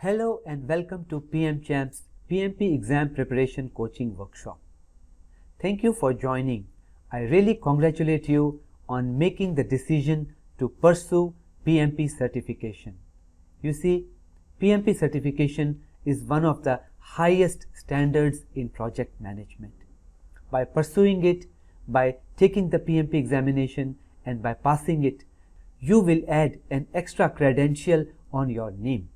Hello and welcome to PMCHAMP's PMP Exam Preparation Coaching Workshop. Thank you for joining. I really congratulate you on making the decision to pursue PMP certification. You see, PMP certification is one of the highest standards in project management. By pursuing it, by taking the PMP examination and by passing it, you will add an extra credential on your name.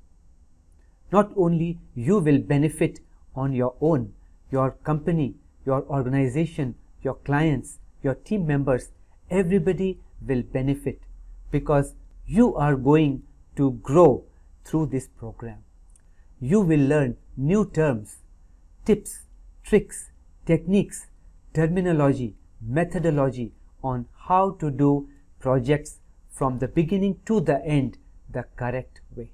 Not only you will benefit on your own, your company, your organization, your clients, your team members, everybody will benefit because you are going to grow through this program. You will learn new terms, tips, tricks, techniques, terminology, methodology on how to do projects from the beginning to the end the correct way.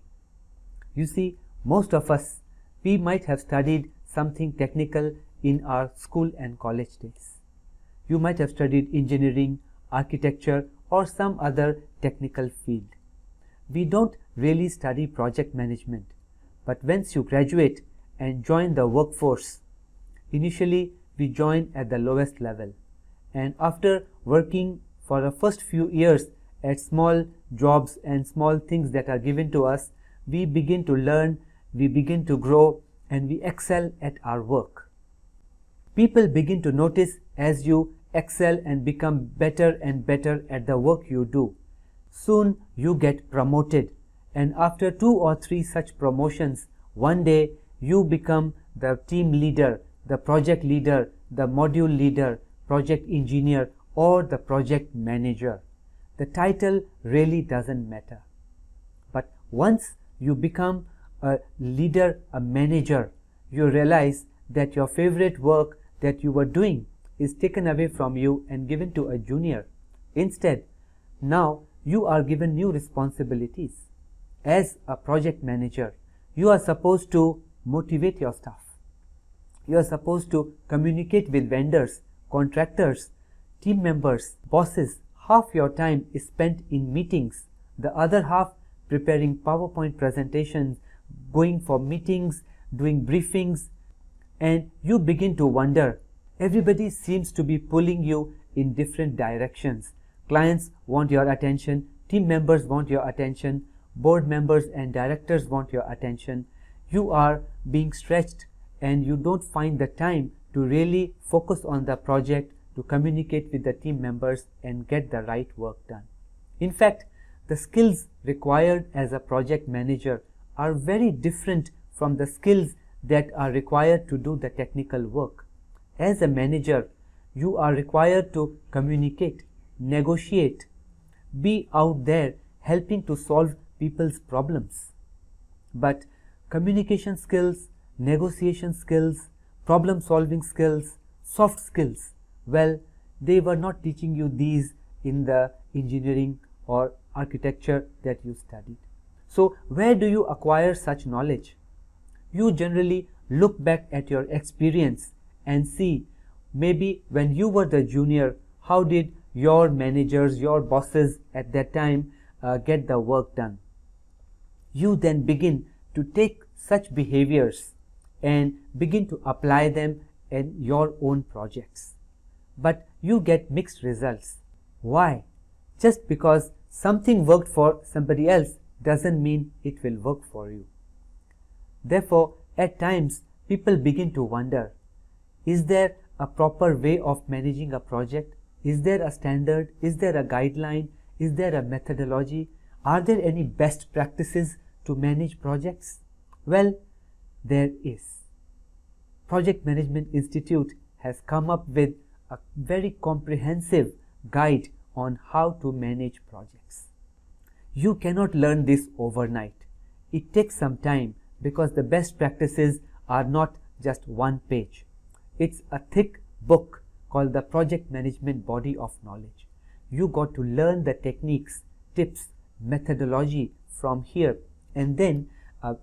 You see, most of us, we might have studied something technical in our school and college days. You might have studied engineering, architecture, or some other technical field. We don't really study project management, but once you graduate and join the workforce, initially we join at the lowest level, and after working for the first few years at small jobs and small things that are given to us, we begin to learn, we begin to grow, and we excel at our work. People begin to notice as you excel and become better and better at the work you do. Soon you get promoted, and after 2 or 3 such promotions, one day you become the team leader, the project leader, the module leader, project engineer, or the project manager. The title really doesn't matter. But once you become a leader, a manager, you realize that your favorite work that you were doing is taken away from you and given to a junior. Instead, now you are given new responsibilities. As a project manager, you are supposed to motivate your staff. You are supposed to communicate with vendors, contractors, team members, bosses. Half your time is spent in meetings, the other half preparing PowerPoint presentations, going for meetings, doing briefings, and you begin to wonder. Everybody seems to be pulling you in different directions. Clients want your attention, team members want your attention, board members and directors want your attention. You are being stretched and you don't find the time to really focus on the project, to communicate with the team members and get the right work done. In fact, the skills required as a project manager are very different from the skills that are required to do the technical work. As a manager, you are required to communicate, negotiate, be out there helping to solve people's problems. But communication skills, negotiation skills, problem solving skills, soft skills, well, they were not teaching you these in the engineering or architecture that you studied. So where do you acquire such knowledge? You generally look back at your experience and see maybe when you were the junior, how did your managers, your bosses at that time get the work done. You then begin to take such behaviors and begin to apply them in your own projects. But you get mixed results. Why? Just because something worked for somebody else doesn't mean it will work for you. Therefore, at times, people begin to wonder, is there a proper way of managing a project? Is there a standard? Is there a guideline? Is there a methodology? Are there any best practices to manage projects? Well, there is. Project Management Institute has come up with a very comprehensive guide on how to manage projects. You cannot learn this overnight. It takes some time because the best practices are not just one page. It's a thick book called the Project Management Body of Knowledge. You got to learn the techniques, tips, methodology from here, and then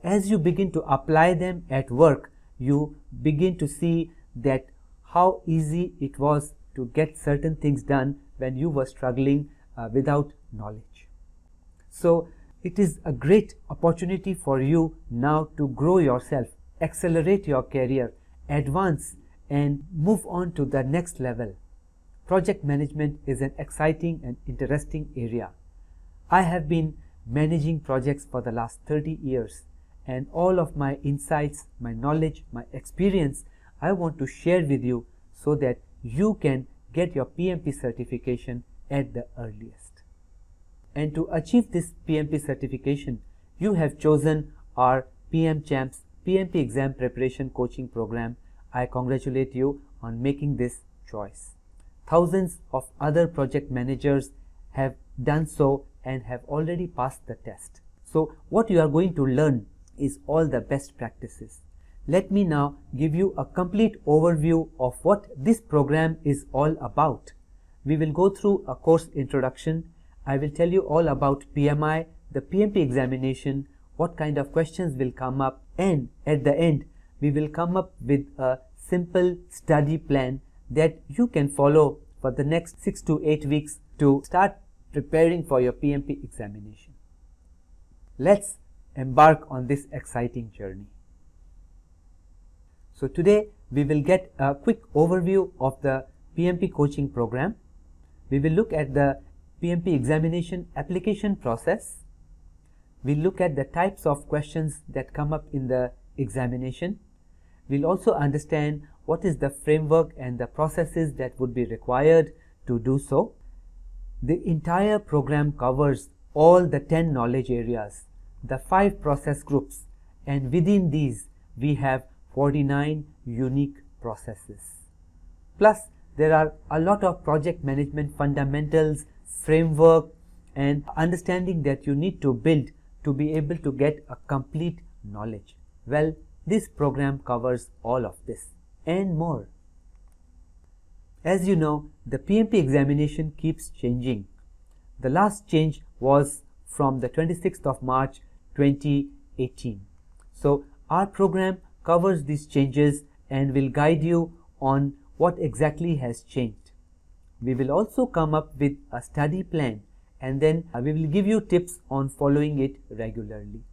as you begin to apply them at work, you begin to see that how easy it was to get certain things done when you were struggling without knowledge. So It is a great opportunity for you now to grow yourself, accelerate your career, advance and move on to the next level. Project management is an exciting and interesting area. I have been managing projects for the last 30 years and all of my insights, my knowledge, my experience I want to share with you so that you can get your PMP certification at the earliest. And to achieve this PMP certification, you have chosen our PMCHAMP PMP Exam Preparation Coaching Program. I congratulate you on making this choice. Thousands of other project managers have done so and have already passed the test. So what you are going to learn is all the best practices. Let me now give you a complete overview of what this program is all about. We will go through a course introduction. I will tell you all about PMI, the PMP examination, what kind of questions will come up, and at the end we will come up with a simple study plan that you can follow for the next 6 to 8 weeks to start preparing for your PMP examination. Let's embark on this exciting journey. So today we will get a quick overview of the PMP coaching program. We will look at the PMP examination application process. We'll look at the types of questions that come up in the examination. We'll also understand what is the framework and the processes that would be required to do so. The entire program covers all the 10 knowledge areas, the 5 process groups, and within these we have 49 unique processes. Plus, there are a lot of project management fundamentals, framework and understanding that you need to build to be able to get a complete knowledge. Well, this program covers all of this and more. As you know, the PMP examination keeps changing. The last change was from the 26th of March 2018. So our program covers these changes and will guide you on what exactly has changed. We will also come up with a study plan and then we will give you tips on following it regularly.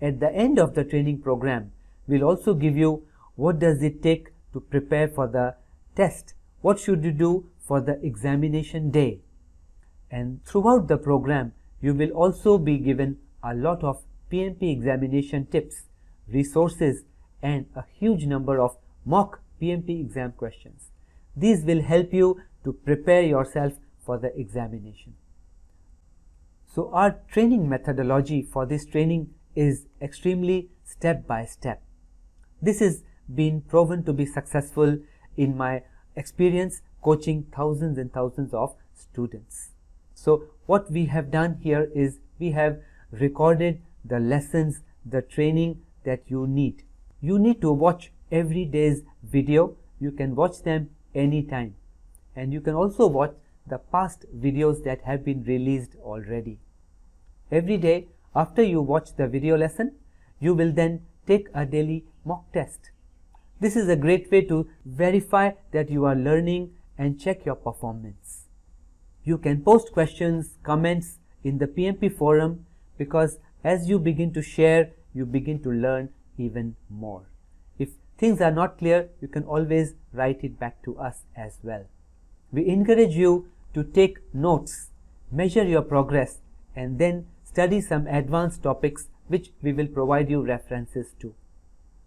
At the end of the training program, we will also give you what does it take to prepare for the test, what should you do for the examination day. And throughout the program, you will also be given a lot of PMP examination tips, resources and a huge number of mock PMP exam questions. These will help you to prepare yourself for the examination. So our training methodology for this training is extremely step by step. This has been proven to be successful in my experience coaching thousands and thousands of students. So what we have done here is we have recorded the lessons, the training that you need. You need to watch every day's video. You can watch them anytime. And you can also watch the past videos that have been released already. Every day after you watch the video lesson, you will then take a daily mock test. This is a great way to verify that you are learning and check your performance. You can post questions, comments in the PMP forum because as you begin to share, you begin to learn even more. If things are not clear, you can always write it back to us as well. We encourage you to take notes, measure your progress and then study some advanced topics which we will provide you references to.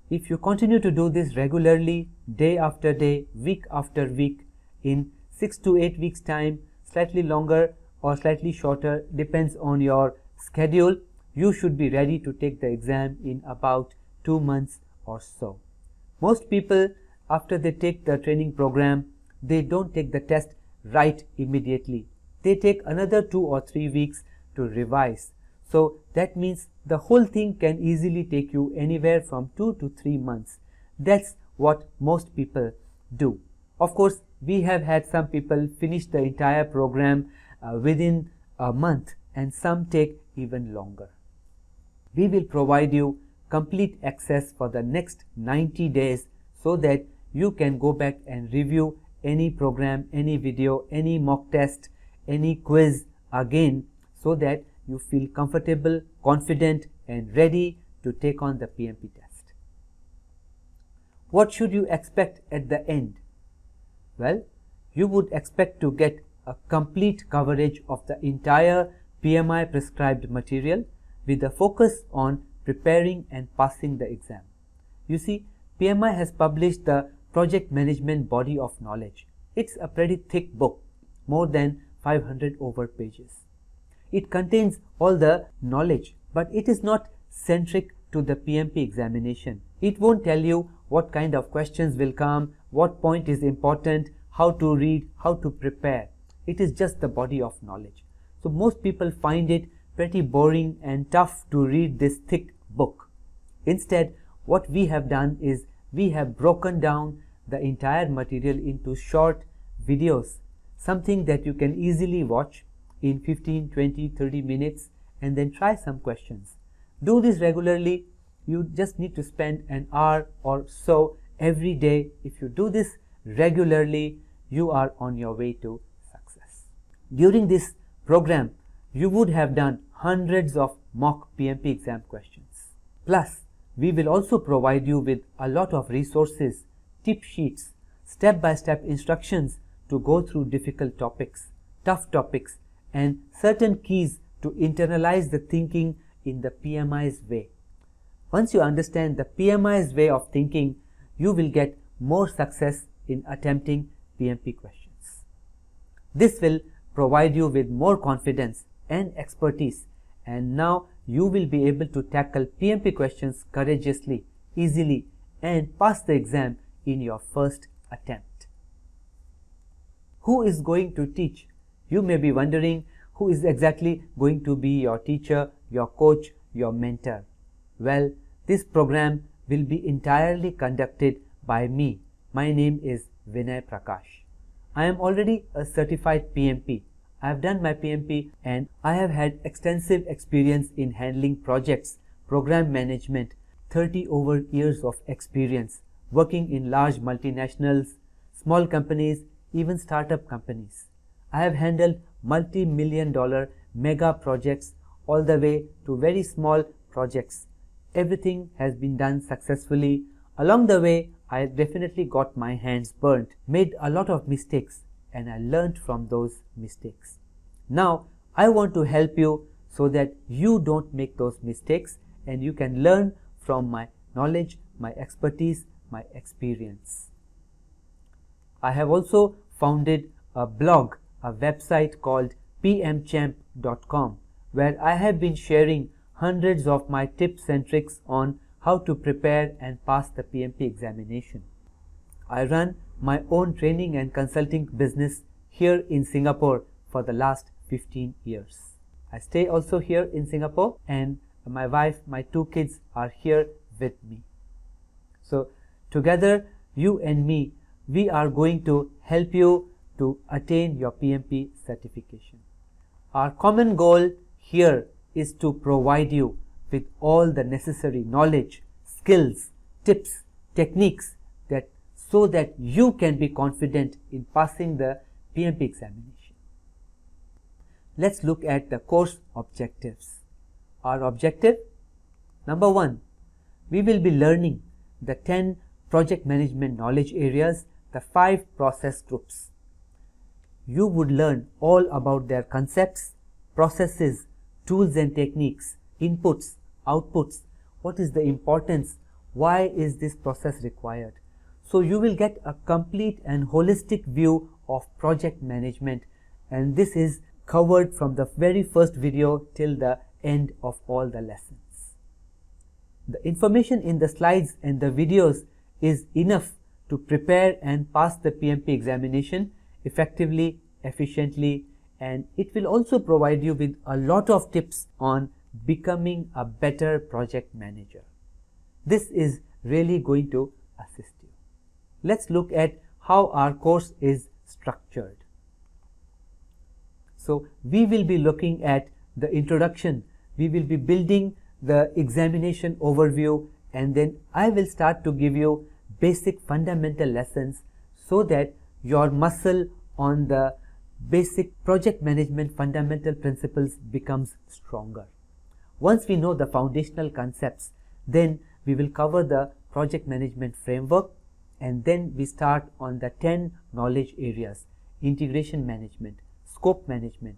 If you continue to do this regularly, day after day, week after week, in 6 to 8 weeks time, slightly longer or slightly shorter, depends on your schedule, you should be ready to take the exam in about 2 months or so. Most people, after they take the training program, they don't take the test right immediately. They take another 2 or 3 weeks to revise. So that means the whole thing can easily take you anywhere from 2 to 3 months. That's what most people do. Of course, we have had some people finish the entire program within a month and some take even longer. We will provide you complete access for the next 90 days so that you can go back and review any program, any video, any mock test, any quiz again so that you feel comfortable, confident and ready to take on the PMP test. What should you expect at the end? Well, you would expect to get a complete coverage of the entire PMI prescribed material with a focus on preparing and passing the exam. You see, PMI has published the Project Management Body of Knowledge. It's a pretty thick book, more than 500 over pages. It contains all the knowledge, but it is not centric to the PMP examination. It won't tell you what kind of questions will come, what point is important, how to read, how to prepare. It is just the body of knowledge. So most people find it pretty boring and tough to read this thick book. Instead, what we have done is we have broken down the entire material into short videos, something that you can easily watch in 15, 20, 30 minutes and then try some questions. Do this regularly. You just need to spend an hour or so every day. If you do this regularly, you are on your way to success. During this program, you would have done hundreds of mock PMP exam questions. Plus, we will also provide you with a lot of resources, tip sheets, step-by-step instructions to go through difficult topics, tough topics, and certain keys to internalize the thinking in the PMI's way. Once you understand the PMI's way of thinking, you will get more success in attempting PMP questions. This will provide you with more confidence and expertise, and now you will be able to tackle PMP questions courageously, easily, and pass the exam in your first attempt. Who is going to teach? You may be wondering who is exactly going to be your teacher, your coach, your mentor. Well, this program will be entirely conducted by me. My name is Vinai Prakash. I am already a certified PMP. I have done my PMP and I have had extensive experience in handling projects, program management, 30 over years of experience working in large multinationals, small companies, even startup companies. I have handled multi-million-dollar mega projects all the way to very small projects. Everything has been done successfully. Along the way, I definitely got my hands burnt, made a lot of mistakes, and I learned from those mistakes. Now, I want to help you so that you don't make those mistakes and you can learn from my knowledge, my expertise, my experience. I have also founded a blog, a website called PMCHAMP.com, where I have been sharing hundreds of my tips and tricks on how to prepare and pass the PMP examination. I run my own training and consulting business here in Singapore for the last 15 years. I stay also here in Singapore, and my wife, my 2 kids are here with me. So together, you and me, we are going to help you to attain your PMP certification. Our common goal here is to provide you with all the necessary knowledge, skills, tips, techniques so that you can be confident in passing the PMP examination. Let's look at the course objectives. Our objective, number 1, we will be learning the 10 project management knowledge areas, the 5 process groups. You would learn all about their concepts, processes, tools and techniques, inputs, outputs, what is the importance, why is this process required. So you will get a complete and holistic view of project management, and this is covered from the very first video till the end of all the lessons. The information in the slides and the videos is enough to prepare and pass the PMP examination effectively, efficiently, and it will also provide you with a lot of tips on becoming a better project manager. This is really going to assist you. Let's look at how our course is structured. So we will be looking at the introduction, we will be building the examination overview, and then I will start to give you basic fundamental lessons so that your muscle on the basic project management fundamental principles becomes stronger. Once we know the foundational concepts, then we will cover the project management framework, and then we start on the 10 knowledge areas: integration management, scope management,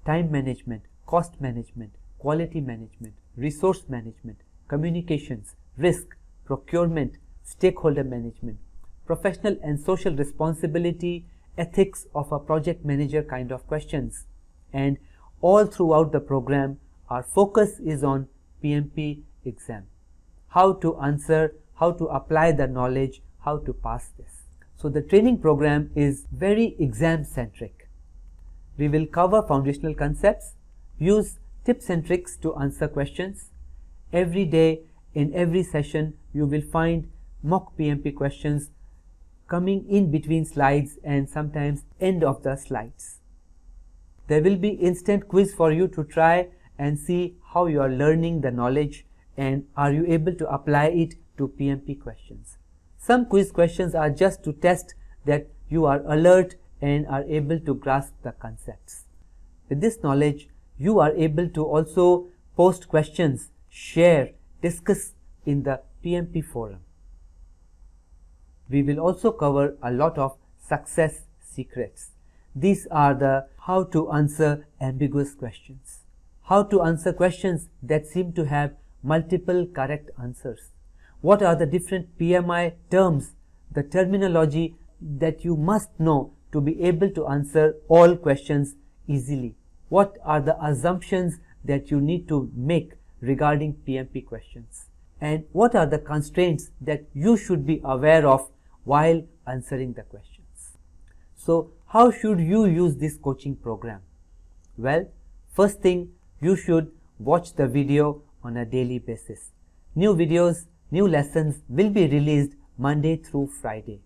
time management, cost management, quality management, resource management, communications, risk, procurement, stakeholder management, professional and social responsibility, ethics of a project manager kind of questions. And all throughout the program, our focus is on PMP exam. How to answer, how to apply the knowledge, how to pass this. So the training program is very exam centric. We will cover foundational concepts, use tips and tricks to answer questions. Every day, in every session, you will find mock PMP questions coming in between slides and sometimes end of the slides. There will be instant quiz for you to try and see how you are learning the knowledge and are you able to apply it to PMP questions. Some quiz questions are just to test that you are alert and are able to grasp the concepts. With this knowledge, you are able to also post questions, share, discuss in the PMP forum. We will also cover a lot of success secrets. These are the how to answer ambiguous questions, how to answer questions that seem to have multiple correct answers, what are the different PMI terms, the terminology that you must know to be able to answer all questions easily, what are the assumptions that you need to make regarding PMP questions, and what are the constraints that you should be aware of while answering the questions. So how should you use this coaching program? Well, first thing, you should watch the video on a daily basis. New videos, new lessons will be released Monday through Friday.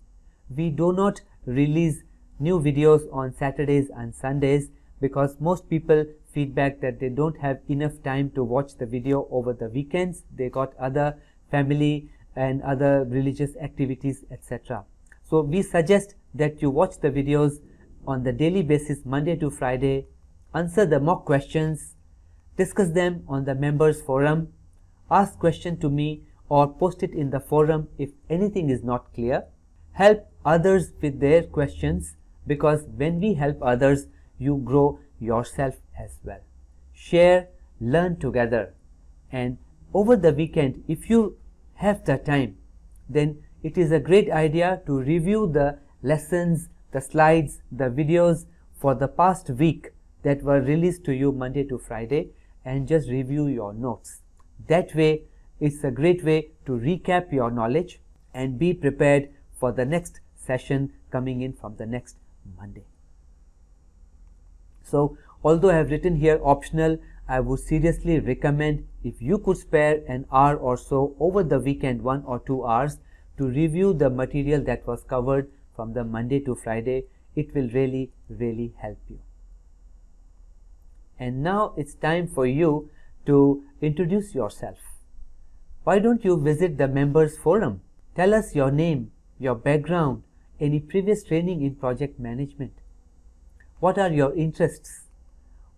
We do not release new videos on Saturdays and Sundays because most people feedback that they don't have enough time to watch the video over the weekends. They got other family and other religious activities, etc. So we suggest that you watch the videos on the daily basis, Monday to Friday, answer the mock questions, discuss them on the members forum, ask question to me or post it in the forum if anything is not clear. Help others with their questions, because when we help others, you grow yourself as well. Share, learn together, and over the weekend, if you have the time, then it is a great idea to review the lessons, the slides, the videos for the past week that were released to you Monday to Friday, and just review your notes. That way, it's a great way to recap your knowledge and be prepared for the next session coming in from the next Monday. So, although I have written here optional, I would seriously recommend if you could spare an hour or so over the weekend, 1 or 2 hours, to review the material that was covered from the Monday to Friday. It will really help you. And now it's time for you to introduce yourself. Why don't you visit the members forum? Tell us your name, your background, any previous training in project management. What are your interests?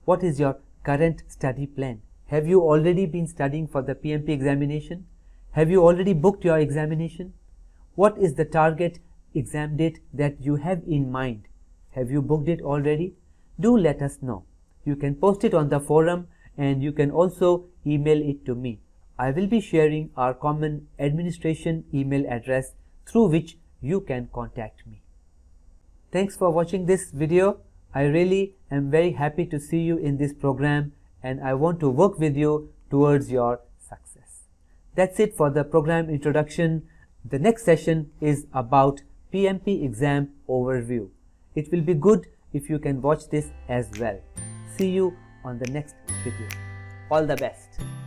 What is your current study plan? Have you already been studying for the PMP examination? Have you already booked your examination? What is the target exam date that you have in mind? Have you booked it already? Do let us know. You can post it on the forum and you can also email it to me. I will be sharing our common administration email address through which you can contact me. Thanks for watching this video. I really am very happy to see you in this program and I want to work with you towards your success. That's it for the program introduction. The next session is about PMP exam overview. It will be good if you can watch this as well. See you on the next video. All the best.